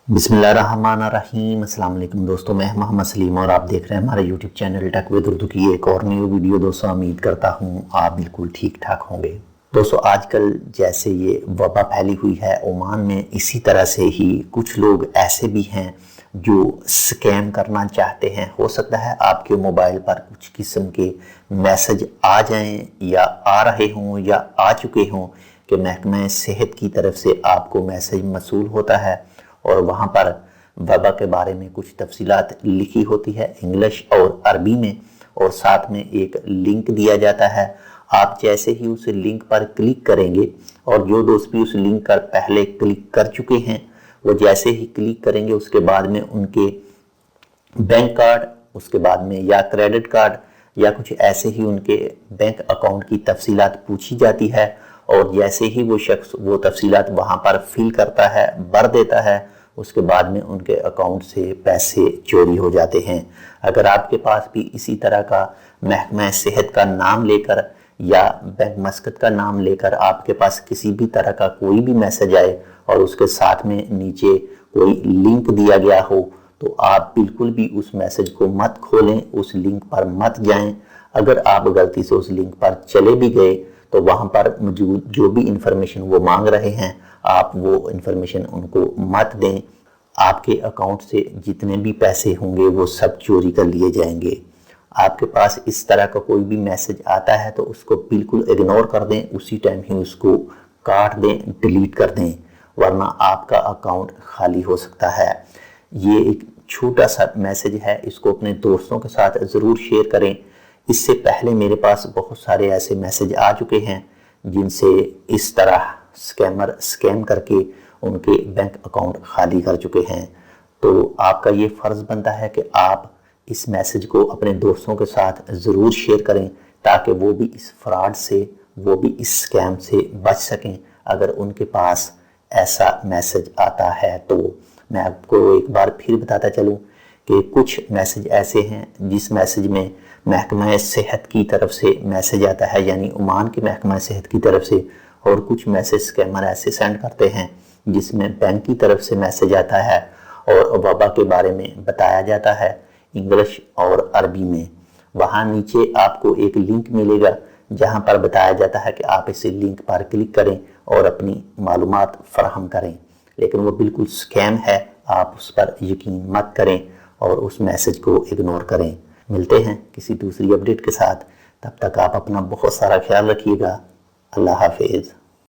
बिस्मिल्लाहिर्रहमानिर्रहीम। अस्सलाम वालेकुम दोस्तों, मैं मोहम्मद सलीम और आप देख रहे हैं हमारे YouTube channel tech with Urdu की एक और न्यू वीडियो। दोस्तों उम्मीद करता हूँ आप बिल्कुल ठीक ठाक होंगे। दोस्तों आजकल जैसे ये वबा फैली हुई है ओमान में, इसी तरह से ही कुछ लोग ऐसे भी हैं जो स्कैम करना चाहते हैं। हो सकता है आपके मोबाइल पर कुछ किस्म के मैसेज आ जाएं या आ रहे हों या आ चुके हों कि महकमा सेहत की तरफ से आपको मैसेज मसूल होता है और वहाँ पर वबा के बारे में कुछ तफसीलात लिखी होती है इंग्लिश और अरबी में, और साथ में एक लिंक दिया जाता है। आप जैसे ही उस लिंक पर क्लिक करेंगे, और जो दोस्त भी उस लिंक पर पहले क्लिक कर चुके हैं वो जैसे ही क्लिक करेंगे उसके बाद में उनके बैंक कार्ड, उसके बाद में या क्रेडिट कार्ड या कुछ ऐसे ही उनके बैंक अकाउंट की तफसीलात पूछी जाती है। और जैसे ही वो शख्स वो तफसीलात वहाँ पर फिल करता है, भर देता है, उसके बाद में उनके अकाउंट से पैसे चोरी हो जाते हैं। अगर आपके पास भी इसी तरह का महकमा सेहत का नाम लेकर या बैंक मस्कत का नाम लेकर आपके पास किसी भी तरह का कोई भी मैसेज आए और उसके साथ में नीचे कोई लिंक दिया गया हो, तो आप बिल्कुल भी उस मैसेज को मत खोलें, उस लिंक पर मत जाएं। अगर आप गलती से उस लिंक पर चले भी गए तो वहाँ पर मौजूद जो भी इंफॉर्मेशन वो मांग रहे हैं आप वो इंफॉर्मेशन उनको मत दें। आपके अकाउंट से जितने भी पैसे होंगे वो सब चोरी कर लिए जाएंगे। आपके पास इस तरह का कोई भी मैसेज आता है तो उसको बिल्कुल इग्नोर कर दें, उसी टाइम ही उसको काट दें, डिलीट कर दें, वरना आपका अकाउंट खाली हो सकता है। ये एक छोटा सा मैसेज है, इसको अपने दोस्तों के साथ ज़रूर शेयर करें। इससे पहले मेरे पास बहुत सारे ऐसे मैसेज आ चुके हैं जिनसे इस तरह स्कैमर स्कैम करके उनके बैंक अकाउंट खाली कर चुके हैं। तो आपका ये फ़र्ज़ बनता है कि आप इस मैसेज को अपने दोस्तों के साथ ज़रूर शेयर करें ताकि वो भी इस फ्रॉड से, वो भी इस स्कैम से बच सकें अगर उनके पास ऐसा मैसेज आता है। तो मैं आपको एक बार फिर बताता चलूँ कि कुछ मैसेज ऐसे हैं जिस मैसेज में महकमा सेहत की तरफ से मैसेज आता है, यानी ओमान के महकमा सेहत की तरफ से, और कुछ मैसेज स्कैमर ऐसे सेंड करते हैं जिसमें बैंक की तरफ से मैसेज आता है और वबा के बारे में बताया जाता है इंग्लिश और अरबी में। वहाँ नीचे आपको एक लिंक मिलेगा जहाँ पर बताया जाता है कि आप इस लिंक पर क्लिक करें और अपनी मालूमात फराहम करें, लेकिन वो बिल्कुल स्कैम है। आप उस पर यकीन मत करें और उस मैसेज को इग्नोर करें। मिलते हैं किसी दूसरी अपडेट के साथ, तब तक आप अपना बहुत सारा ख्याल रखिएगा। अल्लाह हाफिज़।